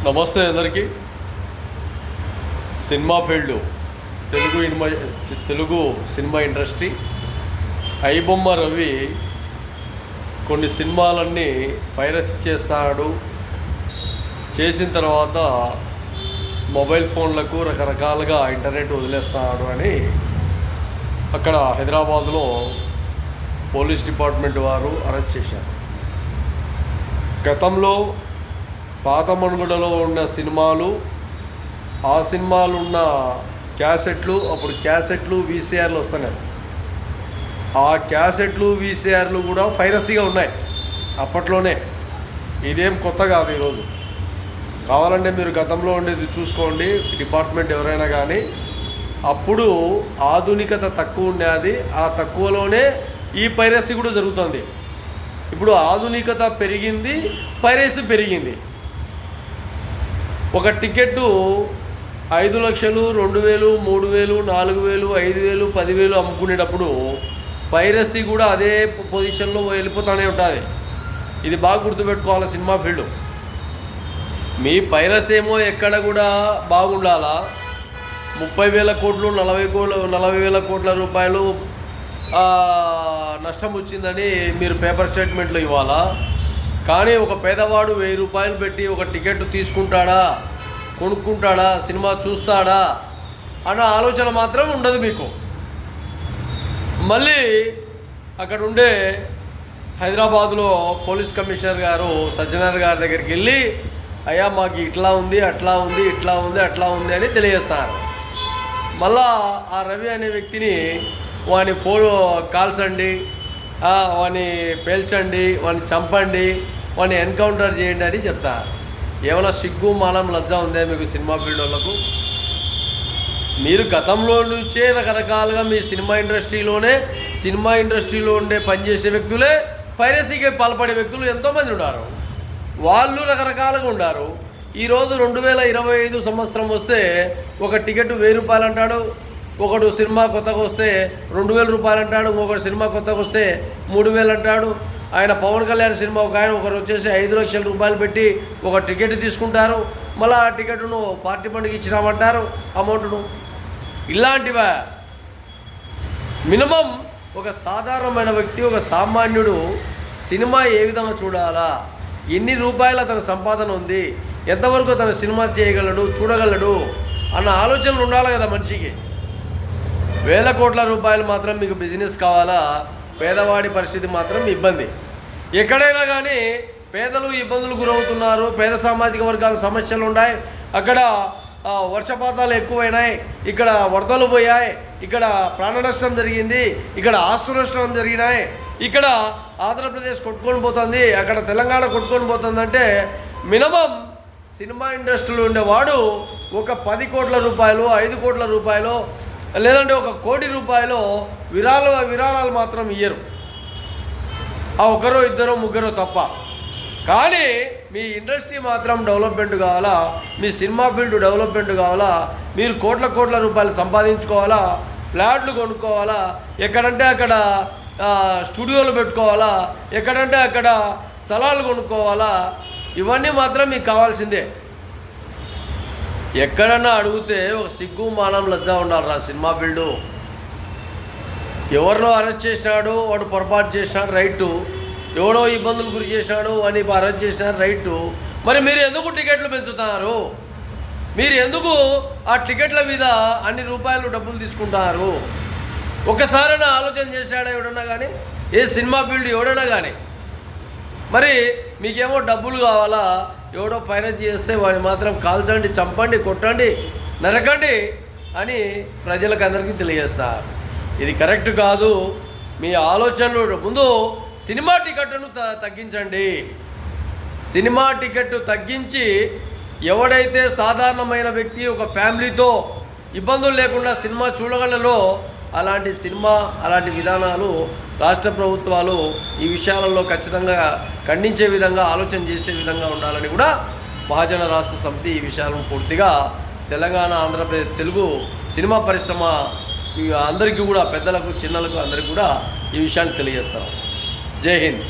నమస్తే అందరికీ. Cinema field Telugu cinema industry iBomma Ravi కొన్ని సినిమాలన్నీ పైరసీ చేస్తాడు. చేసిన తర్వాత మొబైల్ ఫోన్లకు రకరకాలుగా ఇంటర్నెట్ వదిలేస్తాడు అని అక్కడ హైదరాబాద్లో పోలీస్ డిపార్ట్మెంట్ వారు అరెస్ట్ చేశారు. గతంలో పాత మనుగడలో ఉన్న సినిమాలు, ఆ సినిమాలు ఉన్న క్యాసెట్లు, అప్పుడు క్యాసెట్లు వీసీఆర్లు వస్తున్నాయి. ఆ క్యాసెట్లు వీసీఆర్లు కూడా పైరసీగా ఉన్నాయి అప్పట్లోనే. ఇదేం కొత్త కాదు. ఈరోజు కావాలంటే మీరు గతంలో ఉండేది చూసుకోండి, డిపార్ట్మెంట్ ఎవరైనా కానీ. అప్పుడు ఆధునికత తక్కువ ఉన్నది, ఆ తక్కువలోనే ఈ పైరసీ కూడా జరుగుతుంది. ఇప్పుడు ఆధునికత పెరిగింది, పైరసీ పెరిగింది. ఒక టికెట్టు 5 లక్షలు, 2,000, 3,000, 4,000, 5,000, 10,000 అమ్ముకునేటప్పుడు పైరసీ కూడా అదే పొజిషన్లో వెళ్ళిపోతూనే ఉంటుంది. ఇది బాగా గుర్తుపెట్టుకోవాలి సినిమా ఫీల్డ్. మీ పైరసీ ఏమో ఎక్కడ కూడా బాగుండాలా. 30,000 కోట్లు, 40,000 కోట్ల రూపాయలు నష్టం వచ్చిందని మీరు పేపర్ స్టేట్మెంట్లు ఇవ్వాలా. కానీ ఒక పేదవాడు 1,000 రూపాయలు పెట్టి ఒక టికెట్ తీసుకుంటాడా, కొనుక్కుంటాడా, సినిమా చూస్తాడా అన్న ఆలోచన మాత్రం ఉండదు మీకు. మళ్ళీ అక్కడ ఉండే హైదరాబాదులో పోలీస్ కమిషనర్ గారు సజ్జనార్ గారి దగ్గరికి వెళ్ళి, అయ్యా మాకు ఇట్లా ఉంది, అట్లా ఉంది, ఇట్లా ఉంది, అట్లా ఉంది అని తెలియజేస్తారు. మళ్ళా ఆ రవి అనే వ్యక్తిని వాని కాల్చండి, వాని పేల్చండి, వాని చంపండి, వాని ఎన్కౌంటర్ చేయండి అని చెప్తారు. ఏమైనా సిగ్గు మానం లజ్జ ఉందే మీకు సినిమా ఫీల్డ్ వాళ్ళకు? మీరు గతంలో నుంచే రకరకాలుగా మీ సినిమా ఇండస్ట్రీలో ఉండే పనిచేసే వ్యక్తులే పైరసీకి పాల్పడే వ్యక్తులు ఎంతోమంది ఉన్నారు. వాళ్ళు రకరకాలుగా ఉన్నారు. ఈరోజు 2025 సంవత్సరం వస్తే ఒక టికెట్ 1,000 రూపాయలు అంటాడు, ఒకడు సినిమా కొత్తగా వస్తే 2,000 రూపాయలు అంటాడు, ఇంకొకటి సినిమా కొత్తగా వస్తే 3,000 అంటాడు. ఆయన పవన్ కళ్యాణ్ సినిమా ఒకరు వచ్చేసి 5 లక్షల రూపాయలు పెట్టి ఒక టికెట్ తీసుకుంటారు. మళ్ళీ ఆ టికెట్ను పార్టీ పండుగ ఇచ్చినామంటారు అమౌంట్ను. ఇలాంటివా? మినిమం ఒక సాధారణమైన వ్యక్తి, ఒక సామాన్యుడు సినిమా ఏ విధంగా చూడాలా, ఎన్ని రూపాయలు అతని సంపాదన ఉంది, ఎంతవరకు అతను సినిమా చేయగలడు, చూడగలడు అన్న ఆలోచనలు ఉండాలి కదా మనిషికి. 1,000 కోట్ల రూపాయలు మాత్రం మీకు బిజినెస్ కావాలా, పేదవాడి పరిస్థితి మాత్రం ఇబ్బంది. ఎక్కడైనా కానీ పేదలు ఇబ్బందులు గురవుతున్నారు, పేద సామాజిక వర్గాల సమస్యలు ఉన్నాయి. అక్కడ వర్షపాతాలు ఎక్కువైనాయి, ఇక్కడ వరదలు పోయాయి, ఇక్కడ ప్రాణ నష్టం జరిగింది, ఇక్కడ ఆస్తు నష్టం జరిగినాయి, ఇక్కడ ఆంధ్రప్రదేశ్ కొట్టుకొని పోతుంది, అక్కడ తెలంగాణ కొట్టుకొని పోతుందంటే మినిమం సినిమా ఇండస్ట్రీలో ఉండేవాడు ఒక 10 కోట్ల రూపాయలు, 5 కోట్ల రూపాయలు, లేదంటే 1 కోటి రూపాయలు విరాళాలు మాత్రం ఇయ్యరు. ఆ 1, 2, 3 తప్ప. కానీ మీ ఇండస్ట్రీ మాత్రం డెవలప్మెంట్ కావాలా, మీ సినిమా ఫీల్డ్ డెవలప్మెంట్ కావాలా, మీరు కోట్ల రూపాయలు సంపాదించుకోవాలా, ఫ్లాట్లు కొనుక్కోవాలా, ఎక్కడంటే అక్కడ స్టూడియోలు పెట్టుకోవాలా, ఎక్కడంటే అక్కడ స్థలాలు కొనుక్కోవాలా, ఇవన్నీ మాత్రం మీకు కావాల్సిందే. ఎక్కడన్నా అడిగితే ఒక సిగ్గు మానం లజ్జ ఉండాలిరా సినిమా ఫీల్డు. ఎవరినో అరెస్ట్ చేశాడు, వాడు పొరపాటు చేశాడు, రైటు. ఎవడో ఇబ్బందులు గురి చేశాడు అని అరెస్ట్ చేశాడు, రైటు. మరి మీరు ఎందుకు టికెట్లు పెంచుతున్నారు? మీరు ఎందుకు ఆ టికెట్ల మీద అన్ని రూపాయలు డబ్బులు తీసుకుంటున్నారు? ఒక్కసారైనా ఆలోచన చేశాడా ఎవడన్నా కానీ? ఏ సినిమా ఫీల్డ్ ఎవడన్నా కానీ? మరి మీకేమో డబ్బులు కావాలా, ఎవడో పైరసీ చేస్తే వాడిని మాత్రం కాల్చండి, చంపండి, కొట్టండి, నరకండి అని ప్రజలకు అందరికీ తెలియజేస్తారు. ఇది కరెక్ట్ కాదు. మీ ఆలోచనలు ముందు సినిమా టికెట్ను తగ్గించండి. సినిమా టికెట్ తగ్గించి ఎవడైతే సాధారణమైన వ్యక్తి ఒక ఫ్యామిలీతో ఇబ్బందులు లేకుండా సినిమా చూడగలలో అలాంటి విధానాలు రాష్ట్ర ప్రభుత్వాలు ఈ విషయాలలో ఖచ్చితంగా ఖండించే విధంగా ఆలోచన చేసే విధంగా ఉండాలని కూడా మహాజన రాష్ట్ర సమితి ఈ విషయాలను పూర్తిగా తెలంగాణ, ఆంధ్రప్రదేశ్ తెలుగు సినిమా పరిశ్రమ అందరికీ కూడా, పెద్దలకు చిన్నలకు అందరికీ కూడా ఈ విషయాన్ని తెలియజేస్తాం. జై హింద్.